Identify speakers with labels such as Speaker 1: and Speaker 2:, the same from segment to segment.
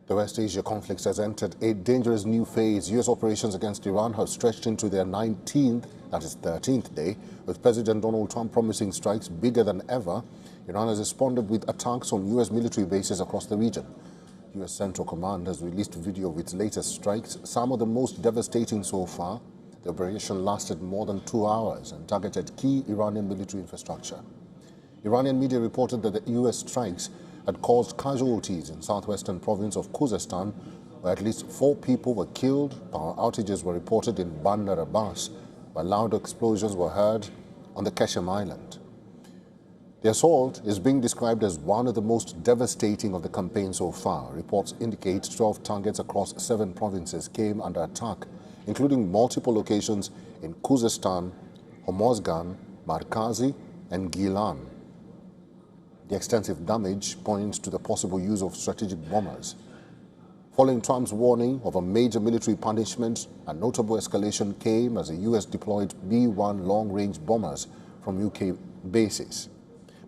Speaker 1: The West Asia conflict has entered a dangerous new phase. U.S. operations against Iran have stretched into their 19th, that is 13th day, with President Donald Trump promising strikes bigger than ever. Iran has responded with attacks on U.S. military bases across the region. U.S. Central Command has released video of its latest strikes, some of the most devastating so far. The operation lasted more than 2 hours and targeted key Iranian military infrastructure. Iranian media reported that the U.S. strikes had caused casualties in southwestern province of Khuzestan, where at least 4 people were killed. Power outages were reported in Bandar Abbas, while loud explosions were heard on the Qasem Island. The assault is being described as one of the most devastating of the campaign so far. Reports indicate 12 targets across 7 provinces came under attack, including multiple locations in Khuzestan, Hormozgan, Markazi, and Gilan. The extensive damage points to the possible use of strategic bombers. Following Trump's warning of a major military punishment, a notable escalation came as the U.S. deployed B-1 long-range bombers from UK bases.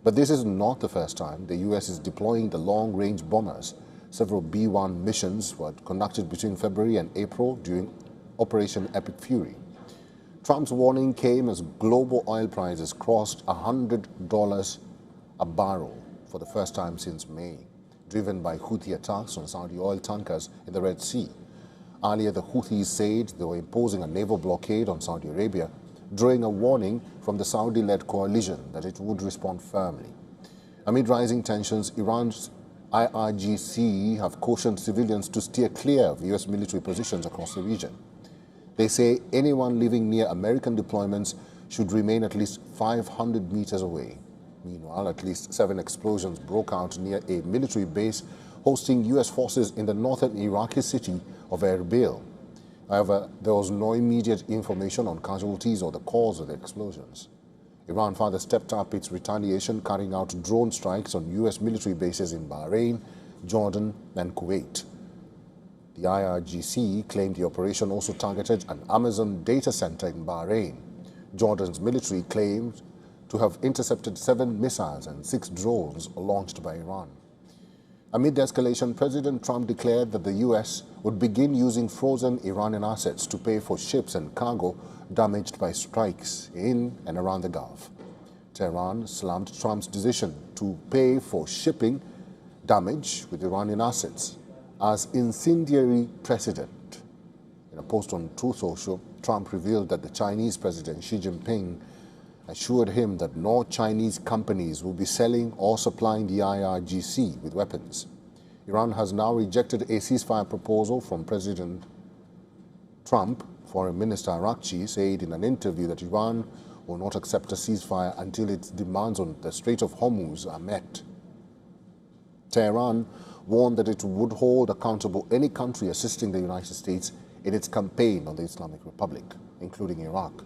Speaker 1: But this is not the first time the U.S. is deploying the long-range bombers. Several B-1 missions were conducted between February and April during Operation Epic Fury. Trump's warning came as global oil prices crossed $100 a barrel for the first time since May, driven by Houthi attacks on Saudi oil tankers in the Red Sea. Earlier, the Houthis said they were imposing a naval blockade on Saudi Arabia, drawing a warning from the Saudi-led coalition that it would respond firmly. Amid rising tensions, Iran's IRGC have cautioned civilians to steer clear of U.S. military positions across the region. They say anyone living near American deployments should remain at least 500 meters away. Meanwhile, at least 7 explosions broke out near a military base hosting U.S. forces in the northern Iraqi city of Erbil. However, there was no immediate information on casualties or the cause of the explosions. Iran further stepped up its retaliation, carrying out drone strikes on U.S. military bases in Bahrain, Jordan, and Kuwait. The IRGC claimed the operation also targeted an Amazon data center in Bahrain. Jordan's military claimed to have intercepted 7 missiles and 6 drones launched by Iran. Amid the escalation, President Trump declared that the U.S. would begin using frozen Iranian assets to pay for ships and cargo damaged by strikes in and around the Gulf. Tehran slammed Trump's decision to pay for shipping damage with Iranian assets as incendiary precedent. In a post on Truth Social, Trump revealed that the Chinese President Xi Jinping assured him that no Chinese companies will be selling or supplying the IRGC with weapons. Iran has now rejected a ceasefire proposal from President Trump. Foreign Minister Arakchi said in an interview that Iran will not accept a ceasefire until its demands on the Strait of Hormuz are met. Tehran warned that it would hold accountable any country assisting the United States in its campaign on the Islamic Republic, including Iraq.